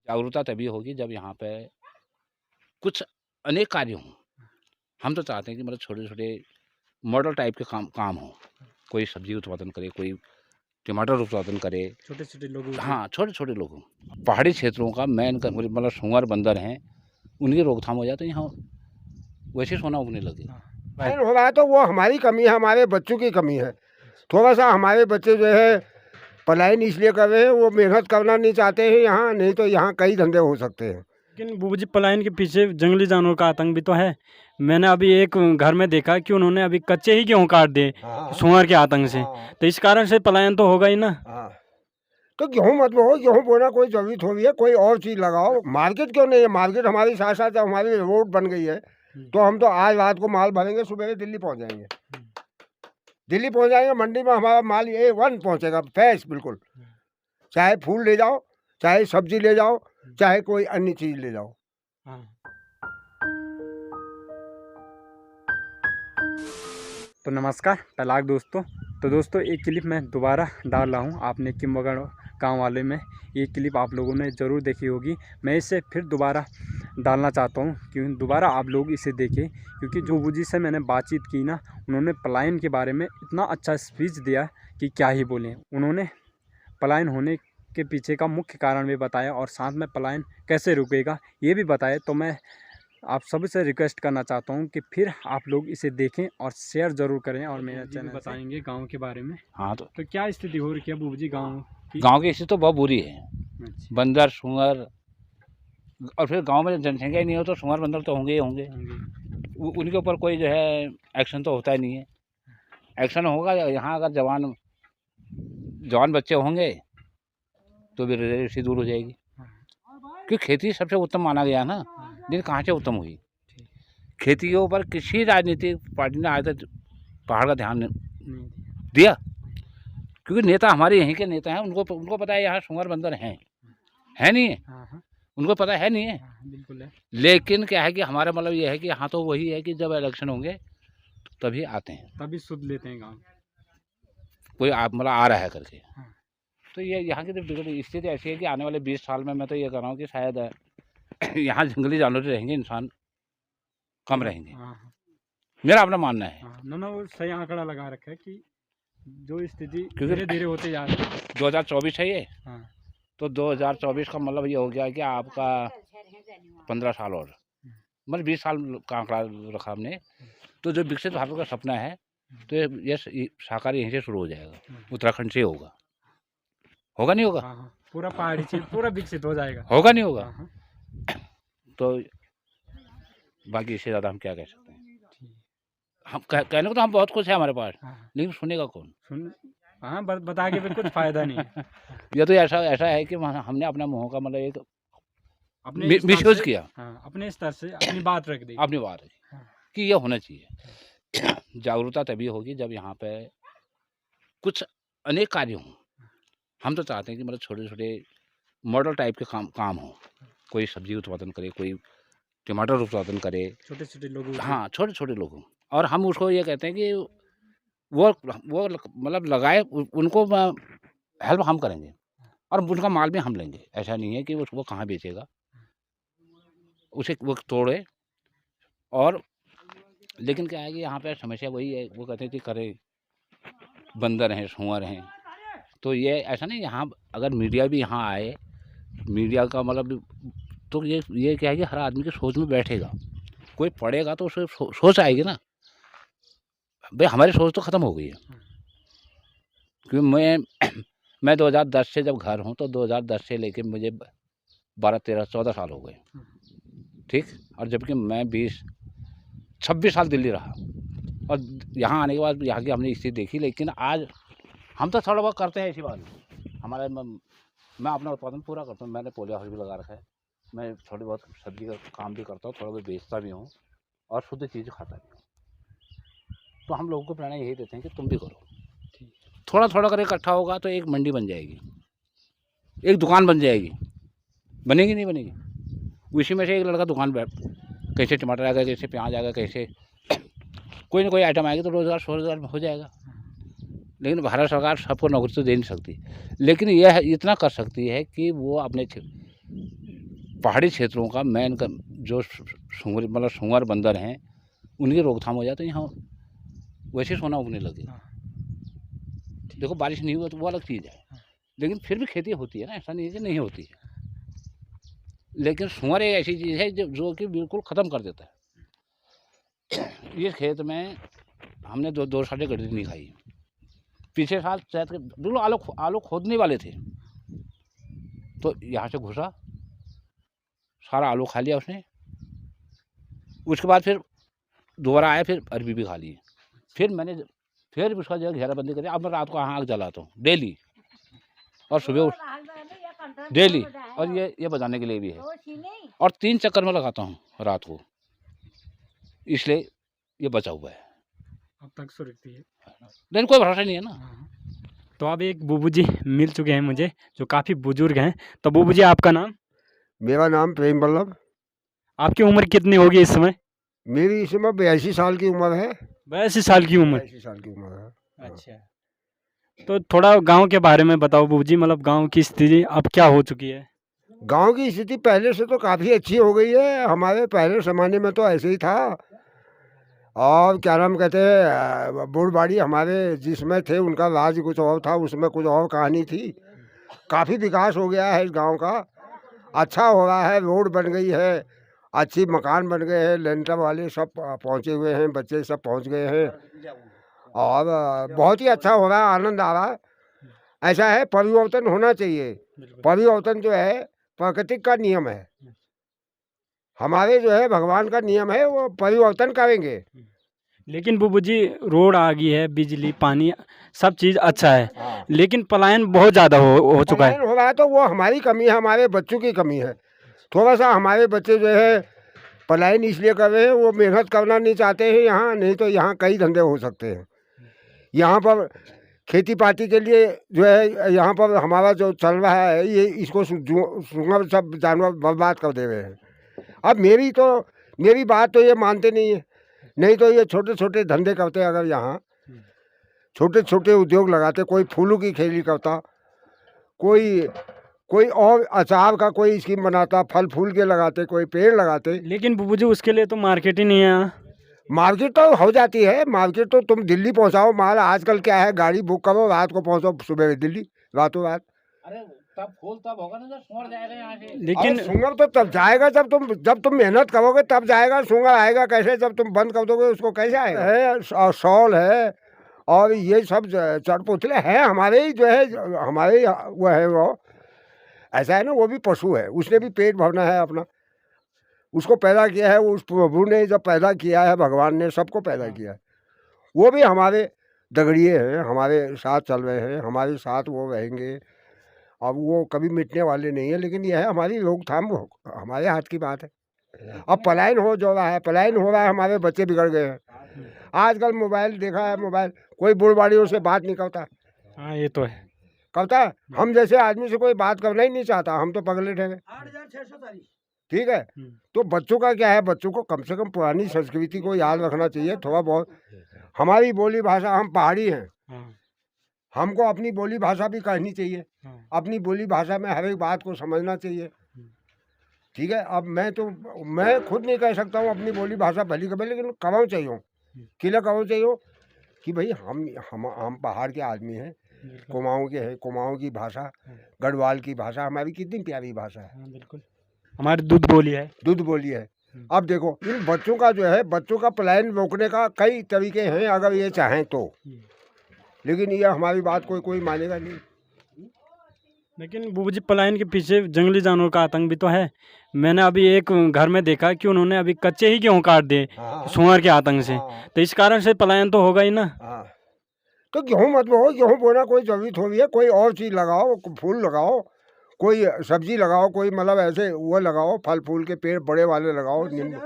जागरूकता तभी होगी जब यहाँ पे कुछ अनेक कार्य हों। हम तो चाहते हैं कि मतलब छोटे-छोटे मॉडल टाइप के काम काम हों। कोई सब्ज़ी उत्पादन करे, कोई टमाटर उत्पादन करे। छोटे-छोटे लोगों के। हाँ, छोटे-छोटे लोग हों। पहाड़ी क्षेत्रों का मेन क मतलब सूअर, बंदर हैं, उनकी रोकथाम हो जाए तो यहाँ वैसे सोना उगने लगे। हाँ, नुकसान हो रहा है तो वो हमारी कमी है, हमारे बच्चों की कमी है। थोड़ा-सा हमारे बच्चे जो है पलायन इसलिए कर रहे हैं, वो मेहनत करना नहीं चाहते हैं यहाँ, नहीं तो यहाँ कई धंधे हो सकते हैं। लेकिन बुबू जी, पलायन के पीछे जंगली जानवर का आतंक भी तो है। मैंने अभी एक घर में देखा कि उन्होंने अभी कच्चे ही गेहूँ काट दिए हाँ, सूअर के आतंक से। हाँ, तो इस कारण से पलायन तो होगा ही ना। हाँ। तो गेहूँ मत बोओ, गेहूँ बोना कोई ज़रूरी थोड़ी है, कोई और चीज़ लगाओ। मार्केट क्यों नहीं है? मार्केट हमारी साथ-साथ जब हमारी रोड बन गई है, तो हम तो आज रात को माल भरेंगे, सुबह दिल्ली पहुँच जाएँगे। दिल्ली पहुँच जाएँगे, मंडी में हमारा माल A1 पहुँचेगा, फ्रेश बिल्कुल। चाहे फूल ले जाओ, चाहे सब्ज़ी ले जाओ, चाहे कोई अन्य चीज़ ले जाओ। हाँ। तो नमस्कार तलाक दोस्तों। तो दोस्तों, एक क्लिप मैं दोबारा डाल रहा हूँ। आपने किमगढ़ गाँव वाले में ये क्लिप आप लोगों ने ज़रूर देखी होगी। मैं इसे फिर दोबारा डालना चाहता हूँ क्योंकि दोबारा आप लोग इसे देखें, क्योंकि जो बुजी से मैंने बातचीत की ना, उन्होंने पलायन के बारे में इतना अच्छा स्पीच दिया कि क्या ही बोलें। उन्होंने पलायन होने के पीछे का मुख्य कारण भी बताया और साथ में पलायन कैसे रुकेगा ये भी बताया। तो मैं आप सभी से रिक्वेस्ट करना चाहता हूँ कि फिर आप लोग इसे देखें और शेयर ज़रूर करें और मेरा चैनल बताएंगे गांव के बारे में। हाँ, तो क्या स्थिति हो रही है बुबू जी गाँव की? गाँव की स्थिति तो बहुत बुरी है। अच्छा, बंदर, सूअर और फिर गाँव में जनसंख्या ही नहीं हो तो सूअर, बंदर तो होंगे ही होंगे। होंगे। उनके ऊपर कोई जो है एक्शन तो होता ही नहीं है। एक्शन होगा यहाँ अगर जवान बच्चे होंगे तो बेरोज़गारी दूर हो जाएगी। क्योंकि खेती सबसे उत्तम माना गया ना, लेकिन कहाँ से उत्तम हुई? खेती के ऊपर किसी राजनीतिक पार्टी ने आज तक पहाड़ का ध्यान नहीं दिया। क्योंकि नेता हमारे यहीं के नेता हैं, उनको पता है यहाँ सूअर, बंदर हैं, है नहीं है? हाँ, उनको पता है नहीं है? बिल्कुल है। लेकिन क्या है कि हमारा मतलब ये है कि यहाँ तो वही है कि जब इलेक्शन होंगे तभी आते हैं, तभी सुध लेते हैं गाँव। कोई मतलब आ रहा है करके। हाँ। तो ये यहाँ की तो बिगड़ी स्थिति ऐसी है कि आने वाले 20 साल में मैं तो ये कह रहा हूँ कि शायद यहाँ जंगली जानवर रहेंगे, इंसान कम रहेंगे। हाँ, मेरा अपना मानना है। हाँ, ना वो सही आंकड़ा लगा रखा है कि जो स्थिति क्योंकि धीरे-धीरे होते जा रही है। 2024 है ये, हाँ, तो 2024 का मतलब ये हो गया कि आपका 15 साल और मतलब 20 साल का आंकड़ा रखा हमने। तो जो विकसित भारत का सपना है तो ये साकार यहीं से शुरू हो जाएगा, उत्तराखंड से होगा। होगा नहीं होगा? हाँ, पूरा पहाड़ी क्षेत्र पूरा विकसित हो जाएगा। होगा नहीं होगा? हाँ, तो बाकी इससे ज़्यादा हम क्या कह सकते हैं? हम कहने को तो हम बहुत कुछ है हमारे पास, हाँ, लेकिन सुनेगा कौन? हाँ, बता के फिर कुछ फायदा नहीं है। ये तो ऐसा है कि हमने अपना मुँह का मतलब एक अपने स्तर मिसयूज से- किया, हाँ, अपने स्तर से अपनी बात रख दी। अपनी बात है हाँ। कि ये होना चाहिए। जागरूकता तभी होगी जब यहाँ पे कुछ अनेक कार्य हों। हम तो चाहते हैं कि मतलब छोटे-छोटे मॉडल टाइप के काम हों। कोई सब्ज़ी उत्पादन करे, कोई टमाटर उत्पादन करे। छोटे-छोटे लोगों के। हाँ, छोटे-छोटे लोग हों और हम उसको ये कहते हैं कि वो मतलब लगाए, उनको हेल्प हम करेंगे और उनका माल भी हम लेंगे। ऐसा नहीं है कि वो कहाँ बेचेगा, उसे वो तोड़े। और लेकिन क्या है कि यहाँ पे समस्या वही है, वो कहते हैं कि करें, बंदर हैं, सूअर हैं। तो ये ऐसा नहीं, यहाँ अगर मीडिया भी यहाँ आए, मीडिया का मतलब तो ये क्या है कि हर आदमी की सोच में बैठेगा, कोई पढ़ेगा तो उसे सोच आएगी ना। भाई हमारी सोच तो ख़त्म हो गई है। क्योंकि मैं 2010 से जब घर हूँ तो 2010 से लेके मुझे 12, 13, 14 साल हो गए, ठीक। और जबकि मैं 26 साल दिल्ली रहा और यहाँ आने के बाद यहाँ की हमने स्थिति देखी। लेकिन आज हम तो थोड़ा बहुत करते हैं ऐसी बात नहीं। हमारा मैं अपना उत्पादन पूरा करता हूँ। मैंने पोलियो हाउस भी लगा रखा है। मैं थोड़ी बहुत सब्जी का काम भी करता हूँ, थोड़ा बहुत बेचता भी हूँ और शुद्ध चीज़ खाता भी हूँ। तो हम लोगों को प्रेरणा यही देते हैं कि तुम भी करो। थोड़ा थोड़ा कर इकट्ठा होगा तो एक मंडी बन जाएगी, एक दुकान बन जाएगी। बनेगी नहीं बनेगी? उसी में से एक लड़का दुकान पर कैसे टमाटर आएगा, कैसे प्याज आएगा, कैसे कोई ना कोई आइटम आएगी तो रोज़गार स्वरोजगार हो जाएगा। लेकिन भारत सरकार सबको नौकरी तो दे नहीं सकती, लेकिन यह इतना कर सकती है कि वो अपने पहाड़ी क्षेत्रों का मेन जो सूंगर मतलब सूंगर बंदर हैं उनकी रोकथाम हो जाए तो यहाँ वैसे सोना उगने लगे। हाँ। देखो बारिश नहीं हुआ तो वो अलग चीज़ है, लेकिन फिर भी खेती होती है ना, ऐसा नहीं है कि नहीं होती है। लेकिन सूअर एक ऐसी चीज़ है जो कि बिल्कुल ख़त्म कर देता है। ये खेत में हमने दो साल गड्डी नहीं खाई। पिछले साल शायद के बिल्कुल आलू खोदने वाले थे, तो यहाँ से घुसा, सारा आलू खा लिया उसने। उसके बाद फिर दोबारा आया, फिर अरबी भी खा ली। फिर मैंने फिर उसका जो घेराबंदी करी। अब मैं रात को आग जलाता हूँ डेली, और सुबह उठ डेली, और ये बजाने के लिए भी है, और 3 चक्कर में लगाता हूँ रात को, इसलिए ये बचा हुआ है। अब तक सुरक्षित है, लेकिन कोई भरोसा नहीं है ना। तो अब एक बुबू जी मिल चुके हैं मुझे जो काफ़ी बुजुर्ग हैं। तो बुबू जी आपका नाम? मेरा नाम प्रेम वल्लभ। आपकी उम्र कितनी होगी इस समय? मेरी इस समय 82 साल की उम्र है। 82 साल की उम्र? 82 साल की उम्र है। अच्छा, तो थोड़ा गांव के बारे में बताओ बुबू जी, मतलब गांव की स्थिति अब क्या हो चुकी है? गांव की स्थिति पहले से तो काफ़ी अच्छी हो गई है। हमारे पहले ज़माने में तो ऐसे ही था। और क्या नाम कहते हैं, बूढ़ हमारे जिसमें थे उनका राज कुछ और था, उसमें कुछ और कहानी थी। काफ़ी विकास हो गया है इस गांव का, अच्छा हो रहा है, रोड बन गई है, अच्छी मकान बन गए हैं, लेंटर वाले सब पहुंचे हुए हैं, बच्चे सब पहुंच गए हैं, और बहुत ही अच्छा हो रहा है, आनंद आ रहा है। ऐसा है, परिवर्तन होना चाहिए। परिवर्तन जो है प्राकृतिक का नियम है, हमारे जो है भगवान का नियम है, वो परिवर्तन करेंगे। लेकिन बुबू जी रोड आ गई है, बिजली पानी सब चीज़ अच्छा है, हाँ। लेकिन पलायन बहुत ज़्यादा हो चुका है। पलायन हो रहा है तो वो हमारी कमी है, हमारे बच्चों की कमी है। थोड़ा सा हमारे बच्चे जो है पलायन इसलिए कर रहे हैं, वो मेहनत करना नहीं चाहते हैं यहाँ, नहीं तो यहाँ कई धंधे हो सकते हैं। यहाँ पर खेती पाती के लिए जो है, यहाँ पर हमारा जो चल रहा है, ये इसको सूंगर सब जानवर बर्बाद कर दे रहे हैं। अब मेरी बात तो ये मानते नहीं है, नहीं तो ये छोटे छोटे धंधे करते, अगर यहाँ छोटे छोटे उद्योग लगाते, कोई फूलों की खेती करता, कोई और अचार का कोई स्कीम बनाता, फल फूल के लगाते, कोई पेड़ लगाते। लेकिन बुबू जी उसके लिए तो मार्केट ही नहीं है यहाँ। मार्केट तो हो जाती है, मार्केट तो तुम दिल्ली पहुंचाओ माल। आजकल क्या है, गाड़ी बुक करो, रात को पहुंचो, सुबह दिल्ली, रातों रात। अरे तब फूल तब होगा ना जब सूअर जाएगा यहाँ से। लेकिन सूंगर तो तब जाएगा जब तुम मेहनत करोगे, तब जाएगा। सूंगर आएगा कैसे, जब तुम बंद कर दोगे उसको, कैसे आएगा? है और शॉल है, और ये सब चटपुतले हैं हमारे ही, जो है हमारे ही वो है। वो ऐसा है ना, वो भी पशु है, उसने भी पेट भरना है अपना, उसको पैदा किया है उस प्रभु ने, जब पैदा किया है भगवान ने, सबको पैदा किया है। वो भी हमारे दगड़िए हैं, हमारे साथ चल रहे हैं, हमारे साथ वो रहेंगे। अब वो कभी मिटने वाले नहीं है, लेकिन यह है हमारी रोकथाम, हमारे हाथ की बात है। अब पलायन हो जो रहा है, पलायन हो रहा है, हमारे बच्चे बिगड़ गए हैं। आजकल मोबाइल देखा है, मोबाइल, कोई बूढ़ से बात नहीं करता। हाँ ये तो है, करता है? हम जैसे आदमी से कोई बात करना ही नहीं चाहता, हम तो पगले ठहरे। 8640 ठीक है। तो बच्चों का क्या है, बच्चों को कम से कम पुरानी संस्कृति को याद रखना चाहिए थोड़ा बहुत। हमारी बोली भाषा, हम पहाड़ी हैं, हमको अपनी बोली भाषा भी कहनी चाहिए, अपनी बोली भाषा में हर एक बात को समझना चाहिए। ठीक है। अब मैं खुद नहीं कह सकता हूँ अपनी बोली भाषा भली कभी, लेकिन कहो चाहिए, किला कहो चाहिए कि भाई हम पहाड़ के आदमी हैं, कुमाऊँ के हैं, कुमाऊँ की भाषा, गढ़वाल की भाषा हमारी कितनी प्यारी भाषा है। बिल्कुल हमारी दूध बोली है, दूध बोली है। अब देखो, इन बच्चों का जो है, बच्चों का पलायन रोकने का कई तरीके हैं, अगर ये चाहें तो, लेकिन ये हमारी बात कोई मानेगा नहीं। लेकिन बुबू जी पलायन के पीछे जंगली जानवर का आतंक भी तो है। मैंने अभी एक घर में देखा कि उन्होंने अभी कच्चे ही गेहूँ काट दिए सूअर के आतंक से। तो इस कारण से पलायन तो होगा ही ना। तो गेहूँ मत बोओ, गेहूँ बोना कोई जरूरी थोड़ी है, कोई और चीज़ लगाओ, फूल लगाओ, कोई सब्जी लगाओ, कोई मतलब ऐसे वो लगाओ, फल फूल के पेड़ बड़े वाले लगाओ, नींबू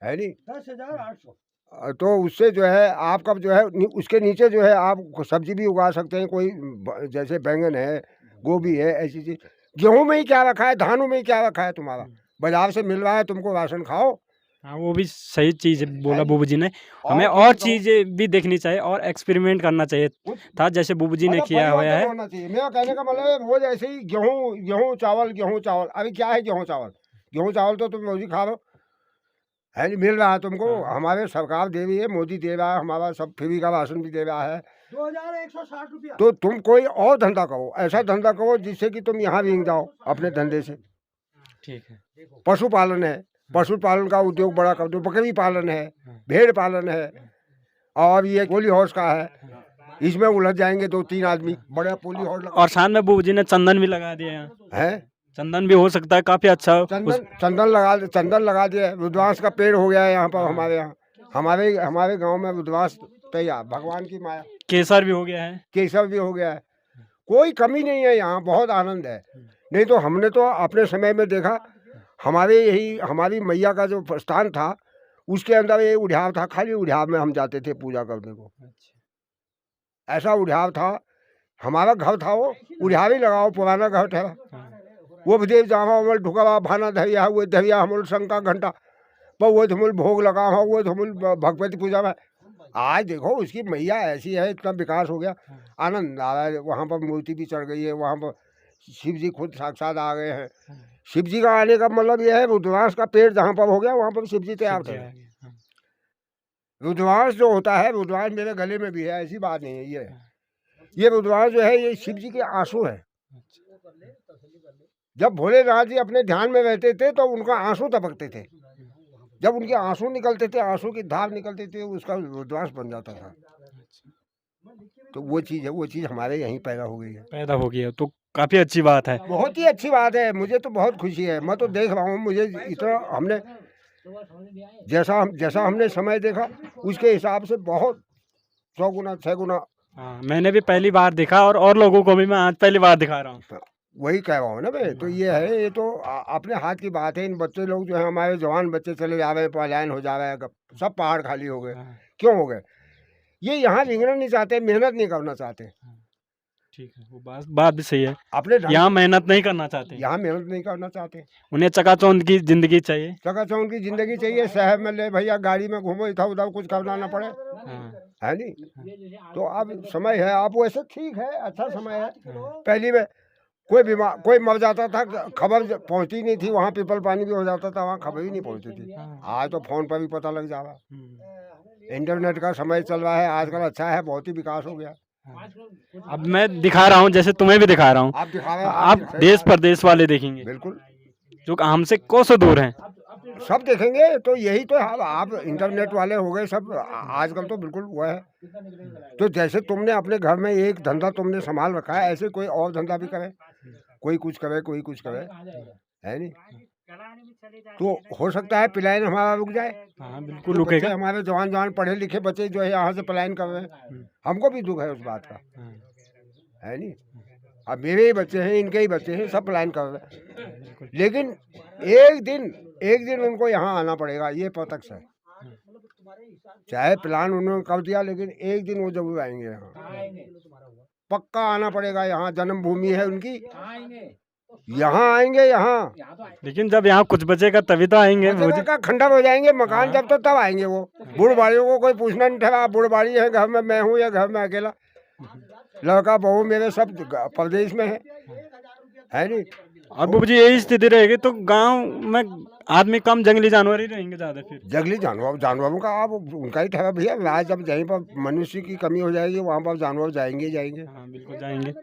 है नहीं, 10,800। तो उससे जो है आपका जो है, उसके नीचे जो है आप सब्जी भी उगा सकते हैं, कोई जैसे बैंगन है, गोभी है, ऐसी चीज। गेहूं में ही क्या रखा है, धानों में ही क्या रखा है तुम्हारा? बाजार से मिल रहा है, तुमको राशन खाओ, हाँ, वो भी सही चीज़ बोला है नी? बुबू जी ने। हमें और और चीज़ कहूँ चीज़ें भी देखनी चाहिए और एक्सपेरिमेंट करना चाहिए कुछ था, जैसे बुबू जी ने मतलब किया हुआ परिवर्तन है। होना चाहिए। मेरा कहने का मतलब है वो जैसे ही गेहूँ चावल अभी क्या है गेहूँ चावल तो तुम रोज़ ही खा लो, है नहीं? मिल रहा है तुमको, हाँ, हमारे सरकार दे रही है, मोदी दे रहा है, हमारा सब फ्री का राशन भी दे रहा है। 2160 रुपया। तो तुम कोई और धंधा करो, ऐसा धंधा करो जिससे कि तुम यहाँ भी जाओ अपने धंधे से। ठीक है। पशुपालन है, पशुपालन का उद्योग बड़ा कर दो, बकरी पालन है, भेड़ पालन है, और ये पोली हाउस का है, इसमें उलझ जाएंगे 2-3 आदमी, बड़ा पोली हाउस लगा और साथ में बुबू जी ने चंदन भी लगा दिया है। है। चंदन भी हो सकता है काफ़ी अच्छा चंदन लगा दिया, रुद्राक्ष का पेड़ हो गया है यहाँ पर हमारे यहाँ, हमारे गांव में रुद्राक्ष तैयार, भगवान की माया, केसर भी हो गया है। केसर भी हो गया है, कोई कमी नहीं है यहाँ, बहुत आनंद है। नहीं तो हमने तो अपने समय में देखा, हमारी मैया का जो स्थान था उसके अंदर ये उढ़ाव था, खाली उढ़ाव में हम जाते थे पूजा करने को, ऐसा उढ़ाव था। हमारा घर था वो उढ़ाव ही लगाओ, पुराना घर था वो विदेव जावा उमल ढुकावा भाना धरिया हुए धरिया हमल शंका घंटा पर वो धमुल भोग लगा हुआ वो धमुल भगवती पूजा में। आज देखो उसकी मैया ऐसी है, इतना विकास हो गया, आनंद आ रहा है। वहाँ पर मूर्ति भी चढ़ गई है, वहाँ पर शिव जी खुद साक्षात आ गए हैं। शिव जी का आने का मतलब यह है रुद्राक्ष का पेड़ जहाँ पर हो गया वहाँ पर शिव जी तैयार थे। रुद्राक्ष जो होता है, रुद्राक्ष मेरे गले में भी है, ऐसी बात नहीं है। ये रुद्राक्ष जो है ये शिव जी के आंसू है। जब भोलेनाथ जी अपने ध्यान में रहते थे तो उनका आंसू टपकते थे, जब उनके आंसू निकलते थे, आंसू की धार निकलती थी, उसका रुद्राक्ष बन जाता था। तो वो चीज़ है, वो चीज़ हमारे यहीं पैदा हो गई है। तो काफ़ी अच्छी बात है। बहुत ही अच्छी बात है, मुझे तो बहुत खुशी है। मैं तो देख रहा हूँ, मुझे इतना हमने जैसा हमने समय देखा उसके हिसाब से बहुत 100 गुना 6 गुना। हाँ, मैंने भी पहली बार देखा और लोगों को भी मैं आज पहली बार दिखा रहा हूँ। वही कह रहा हूँ ना मैं, तो ये है, ये तो अपने हाथ की बात है। इन बच्चे लोग जो है हमारे जवान बच्चे चले जा रहे हैं, पलायन हो जा रहा है, सब पहाड़ खाली हो गए। क्यों हो गए? ये यहाँ रिंगना नहीं चाहते, मेहनत नहीं करना चाहते। ठीक है, वो बात भी सही है। अपने यहाँ मेहनत नहीं करना चाहते, यहाँ मेहनत नहीं करना चाहते, उन्हें चकाचौंध की जिंदगी चाहिए। चकाचौंध की जिंदगी चाहिए। शहर में ले भैया गाड़ी में घूमो, इधर उधर कुछ करना ना पड़े, है नहीं? तो अब समय है, अब वैसे ठीक है, अच्छा समय है। पहली में कोई मर जाता था, खबर पहुंचती नहीं थी, वहाँ पीपल पानी भी हो जाता था, वहाँ खबर ही नहीं पहुंचती थी। आज तो फोन पर भी पता लग जा रहा। इंटरनेट का समय चल रहा है आजकल, अच्छा है, बहुत ही विकास हो गया। अब मैं दिखा रहा हूँ, जैसे तुम्हें भी दिखा रहा हूँ, आप दिखा रहे हैं, आप देश प्रदेश वाले देखेंगे, बिल्कुल, जो हमसे कोसों दूर हैं, सब देखेंगे। तो यही तो आप इंटरनेट वाले हो गए सब आजकल, तो बिल्कुल वो है। तो जैसे तुमने अपने घर में एक धंधा तुमने संभाल रखा है, ऐसे कोई और धंधा भी करे, कोई कुछ करे, कोई कुछ करे, है नहीं? तो हो सकता है पलायन हमारा रुक जाए। हाँ बिल्कुल तो रुकेगा। बच्चे हमारे जवान पढ़े लिखे बच्चे जो है यहाँ से पलायन कर रहे हैं, हमको भी दुख है उस बात का, है नहीं? अब मेरे ही बच्चे हैं, इनके ही बच्चे हैं, सब पलायन कर रहे हैं, लेकिन एक दिन उनको यहाँ आना पड़ेगा, ये प्रत्यक्ष है। चाहे प्लान उन्होंने कर दिया, लेकिन एक दिन वो जरूर आएंगे यहाँ, पक्का आना पड़ेगा। यहाँ जन्मभूमि है उनकी, यहाँ आएंगे यहाँ। लेकिन जब यहाँ कुछ बचेगा तभी तो आएंगे। का खंडर हो जाएंगे मकान जब, तो तब आएंगे वो। बूढ़बाड़ियों को कोई पूछना नहीं ठहरा, बूढ़बाड़ी है घर में मैं हूँ या घर में अकेला, लड़का बहू मेरे सब प्रदेश में है नहीं? और बुबू जी यही स्थिति रहेगी तो गांव में आदमी कम, जंगली जानवर ही रहेंगे ज्यादा। फिर जंगली जानवरों का आप उनका ही ठहरा भैया। आज जब जहीं पर मनुष्य की कमी हो जाएगी वहाँ पर जानवर जाएंगे ही जाएंगे। हाँ बिल्कुल जाएंगे।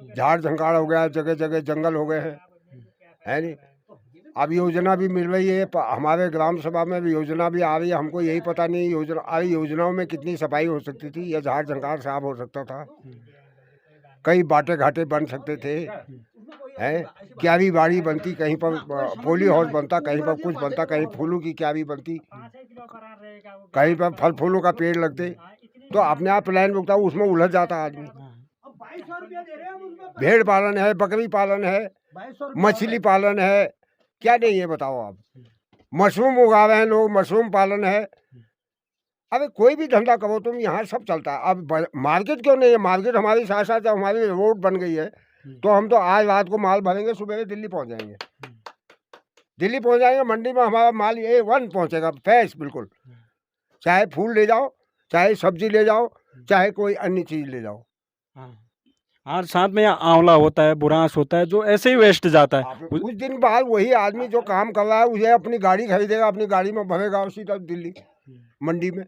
झाड़ झंकाड़ हो गया, जगह जगह जंगल हो गए हैं, है नहीं? अब योजना भी मिल रही है, हमारे ग्राम सभा में भी योजना भी आ रही है, हमको यही पता नहीं योजनाओं में कितनी सफाई हो सकती थी, या झाड़ झंकाड़ साफ हो सकता था, कई बाटे घाटे बन सकते थे, है? क्यारी बाड़ी बनती, कहीं पर पोली हाउस बनता, कहीं पर कुछ बनता, कहीं फूलों की क्यारी बनती, कहीं पर फल फूलों का पेड़ लगते, तो अपने आप प्लान रुकता, उसमें उलझ जाता आदमी। भेड़ पालन है, बकरी पालन है, मछली पालन है, क्या नहीं है बताओ आप? मशरूम उगा रहे हैं लोग, मशरूम पालन है। अबे कोई भी धंधा करो तुम, यहाँ सब चलता है। अब मार्केट क्यों नहीं है? मार्केट हमारी साथ साथ हमारी रोड बन गई है, तो हम तो आज रात को माल भरेंगे, सुबह दिल्ली पहुँच जाएंगे। दिल्ली पहुंच जाएंगे, मंडी में हमारा माल A1 पहुंचेगा, फ्रेश बिल्कुल। चाहे फूल ले जाओ, चाहे सब्जी ले जाओ, चाहे कोई अन्य चीज़ ले जाओ। हाँ, और साथ में आंवला होता है, बुरांस होता है, जो ऐसे ही वेस्ट जाता है। कुछ दिन बाद वही आदमी जो काम कर रहा है उसे अपनी गाड़ी खरीदेगा, अपनी गाड़ी में भरेगा और सीधा दिल्ली मंडी में,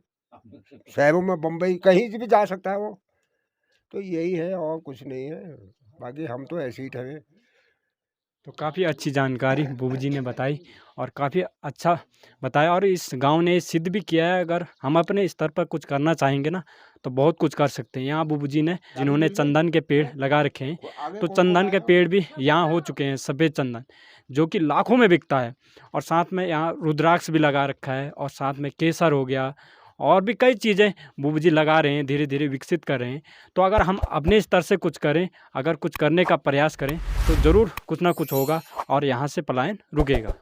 शहरों में, बम्बई, कहीं से भी जा सकता है वो। तो यही है और कुछ नहीं है, बाकी हम तो ऐसे ही ठहरे। तो काफ़ी अच्छी जानकारी बुबू जी ने बताई और काफ़ी अच्छा बताया, और इस गांव ने सिद्ध भी किया है, अगर हम अपने स्तर पर कुछ करना चाहेंगे ना तो बहुत कुछ कर सकते हैं। यहाँ बुबू जी ने जिन्होंने चंदन के पेड़ लगा रखे हैं, तो चंदन के पेड़ भी यहाँ हो चुके हैं, सफ़ेद चंदन, जो कि लाखों में बिकता है। और साथ में यहाँ रुद्राक्ष भी लगा रखा है, और साथ में केसर हो गया, और भी कई चीज़ें बुबू जी लगा रहे हैं, धीरे धीरे विकसित कर रहे हैं। तो अगर हम अपने स्तर से कुछ करें, अगर कुछ करने का प्रयास करें, तो ज़रूर कुछ ना कुछ होगा और यहाँ से पलायन रुकेगा।